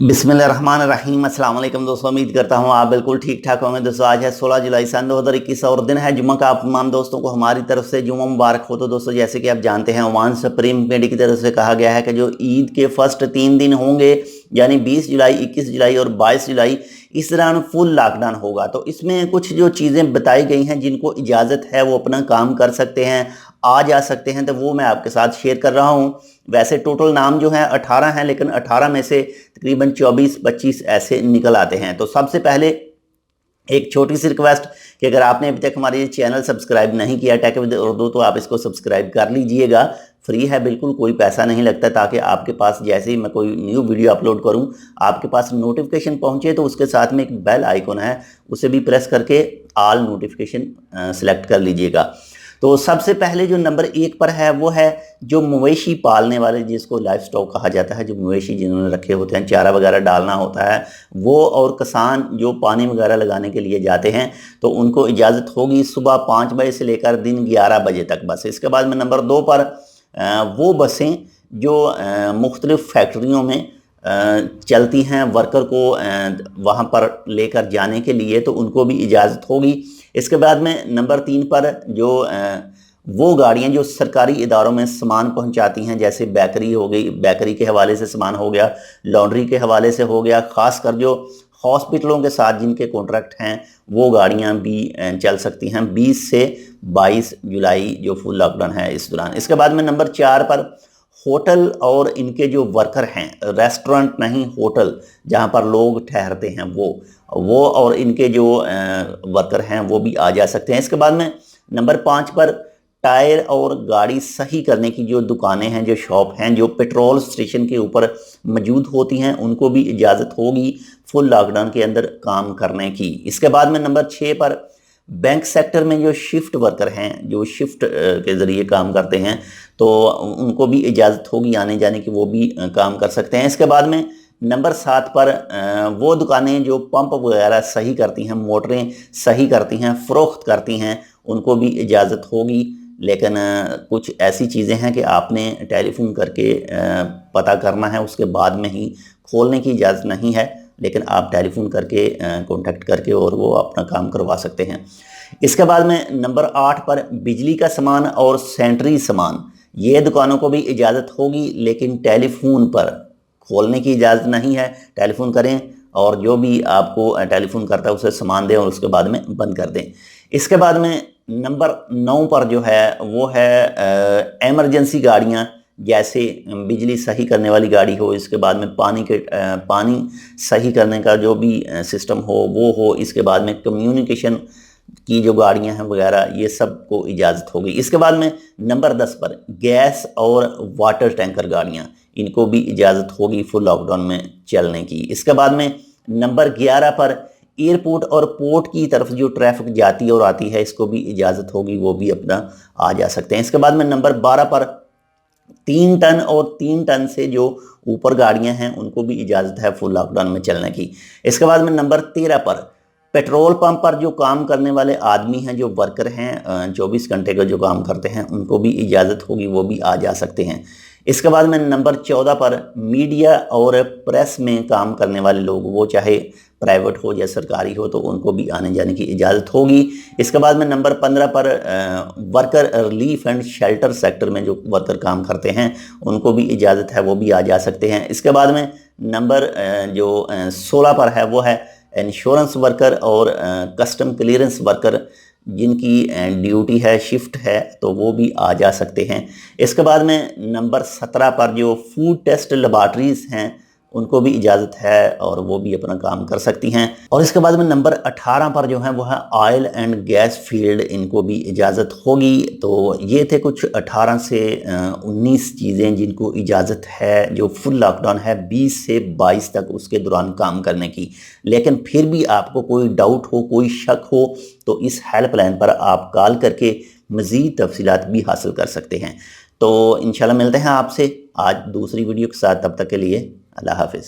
बिस्मिल्लाहिर्रहमानिर्रहीम। अस्सलाम वालेकुम दोस्तों, उम्मीद करता हूँ आप बिल्कुल ठीक ठाक होंगे। दोस्तों आज है 16 जुलाई सन 2021 और दिन है जुम्मा का। आप तमाम दोस्तों को हमारी तरफ से जुम्मा मुबारक हो। तो दोस्तों जैसे कि आप जानते हैं, ओमान सुप्रीम कमेटी की तरफ से कहा गया है कि जो ईद के फर्स्ट 3 दिन होंगे यानी 20 जुलाई, 21 जुलाई और 22 जुलाई, इस दौरान फुल लॉकडाउन होगा। तो इसमें कुछ जो चीज़ें बताई गई हैं जिनको इजाज़त है वो अपना काम कर सकते हैं, आ जा सकते हैं, तो वो मैं आपके साथ शेयर कर रहा हूँ। वैसे टोटल नाम जो है 18 हैं, लेकिन 18 में से तकरीबन 24-25 ऐसे निकल आते हैं। तो सबसे पहले एक छोटी सी रिक्वेस्ट कि अगर आपने अभी तक हमारे चैनल सब्सक्राइब नहीं किया टेक विद उर्दू, तो आप इसको सब्सक्राइब कर लीजिएगा। फ्री है, बिल्कुल कोई पैसा नहीं लगता, ताकि आपके पास जैसे ही मैं कोई न्यू वीडियो अपलोड करूं आपके पास नोटिफिकेशन पहुंचे। तो उसके साथ में एक बेल आइकन है, उसे भी प्रेस करके ऑल नोटिफिकेशन सेलेक्ट कर लीजिएगा। तो सबसे पहले जो नंबर 1 पर है वो है जो मवेशी पालने वाले, जिसको लाइफ स्टॉक कहा जाता है, जो मवेशी जिन्होंने रखे होते हैं, चारा वगैरह डालना होता है वो, और किसान जो पानी वगैरह लगाने के लिए जाते हैं, तो उनको इजाज़त होगी सुबह 5 बजे से लेकर दिन 11 बजे तक बस। इसके बाद में नंबर 2 पर वो बसें जो मुख्तलिफ़ फैक्ट्रियों में चलती हैं, वर्कर को वहाँ पर लेकर जाने के लिए, तो उनको भी इजाज़त होगी। इसके बाद में नंबर 3 पर जो वो गाड़ियाँ जो सरकारी इदारों में सामान पहुँचाती हैं, जैसे बेकरी हो गई, बेकरी के हवाले से सामान हो गया, लॉन्ड्री के हवाले से हो गया, ख़ासकर जो हॉस्पिटलों के साथ जिनके कॉन्ट्रैक्ट हैं वो गाड़ियाँ भी चल सकती हैं 20 से 22 जुलाई जो फुल लॉकडाउन है इस दौरान। इसके बाद में नंबर 4 पर होटल और इनके जो वर्कर हैं, रेस्टोरेंट नहीं होटल जहां पर लोग ठहरते हैं, वो और इनके जो वर्कर हैं वो भी आ जा सकते हैं। इसके बाद में नंबर 5 पर टायर और गाड़ी सही करने की जो दुकानें हैं, जो शॉप हैं, जो पेट्रोल स्टेशन के ऊपर मौजूद होती हैं, उनको भी इजाज़त होगी फुल लॉकडाउन के अंदर काम करने की। इसके बाद में नंबर 6 पर बैंक सेक्टर में जो शिफ्ट वर्कर हैं, जो शिफ्ट के ज़रिए काम करते हैं, तो उनको भी इजाज़त होगी आने जाने की, वो भी काम कर सकते हैं। इसके बाद में नंबर 7 पर वो दुकानें जो पंप वगैरह सही करती हैं, मोटरें सही करती हैं, फ़रोख्त करती हैं, उनको भी इजाज़त होगी। लेकिन कुछ ऐसी चीज़ें हैं कि आपने टेलीफोन करके पता करना है, उसके बाद में ही खोलने की इजाज़त नहीं है, लेकिन आप टेलीफोन करके कांटेक्ट करके और वो अपना काम करवा सकते हैं। इसके बाद में नंबर 8 पर बिजली का सामान और सैनिटरी सामान, ये दुकानों को भी इजाज़त होगी, लेकिन टेलीफोन पर खोलने की इजाज़त नहीं है। टेलीफोन करें और जो भी आपको टेलीफोन करता है उसे सामान दें और उसके बाद में बंद कर दें। इसके बाद में नंबर 9 पर जो है वो है एमरजेंसी गाड़ियाँ, जैसे बिजली सही करने वाली गाड़ी हो, इसके बाद में पानी सही करने का जो भी सिस्टम हो वो हो, इसके बाद में कम्युनिकेशन की जो गाड़ियां हैं वगैरह, ये सब को इजाज़त होगी। इसके बाद में नंबर 10 पर गैस और वाटर टैंकर गाड़ियां, इनको भी इजाज़त होगी फुल लॉकडाउन में चलने की। इसके बाद में नंबर 11 पर एयरपोर्ट और पोर्ट की तरफ जो ट्रैफिक जाती और आती है, इसको भी इजाज़त होगी, वो भी अपना आ जा सकते हैं। इसके बाद में नंबर 12 पर 3 टन और 3 टन से जो ऊपर गाड़ियां हैं उनको भी इजाज़त है फुल लॉकडाउन में चलने की। इसके बाद में नंबर 13 पर पेट्रोल पंप पर जो काम करने वाले आदमी हैं, जो वर्कर हैं, 24 घंटे का जो काम करते हैं, उनको भी इजाज़त होगी, वो भी आ जा सकते हैं। इसके बाद में नंबर 14 पर मीडिया और प्रेस में काम करने वाले लोग, वो चाहे प्राइवेट हो या सरकारी हो, तो उनको भी आने जाने की इजाज़त होगी। इसके बाद में नंबर 15 पर worker relief and shelter sector में जो वर्कर काम करते हैं उनको भी इजाज़त है, वो भी आ जा सकते हैं। इसके बाद में नंबर जो 16 पर है वो है इंश्योरेंस वर्कर और कस्टम क्लियरेंस वर्कर, जिनकी ड्यूटी है, शिफ्ट है, तो वो भी आ जा सकते हैं। इसके बाद में नंबर 17 पर जो फूड टेस्ट लेबॉर्ट्रीज़ हैं उनको भी इजाज़त है और वो भी अपना काम कर सकती हैं। और इसके बाद में नंबर 18 पर जो है वो है ऑयल एंड गैस फील्ड, इनको भी इजाज़त होगी। तो ये थे कुछ 18 से 19 चीज़ें जिनको इजाज़त है, जो फुल लॉकडाउन है 20 से 22 तक उसके दौरान काम करने की। लेकिन फिर भी आपको कोई डाउट हो, कोई शक हो, तो इस हेल्पलाइन पर आप कॉल करके मज़ीद तफसीलात भी हासिल कर सकते हैं। तो इंशाल्लाह मिलते हैं आपसे आज दूसरी वीडियो के साथ, तब तक के लिए अल्लाह हाफिज़।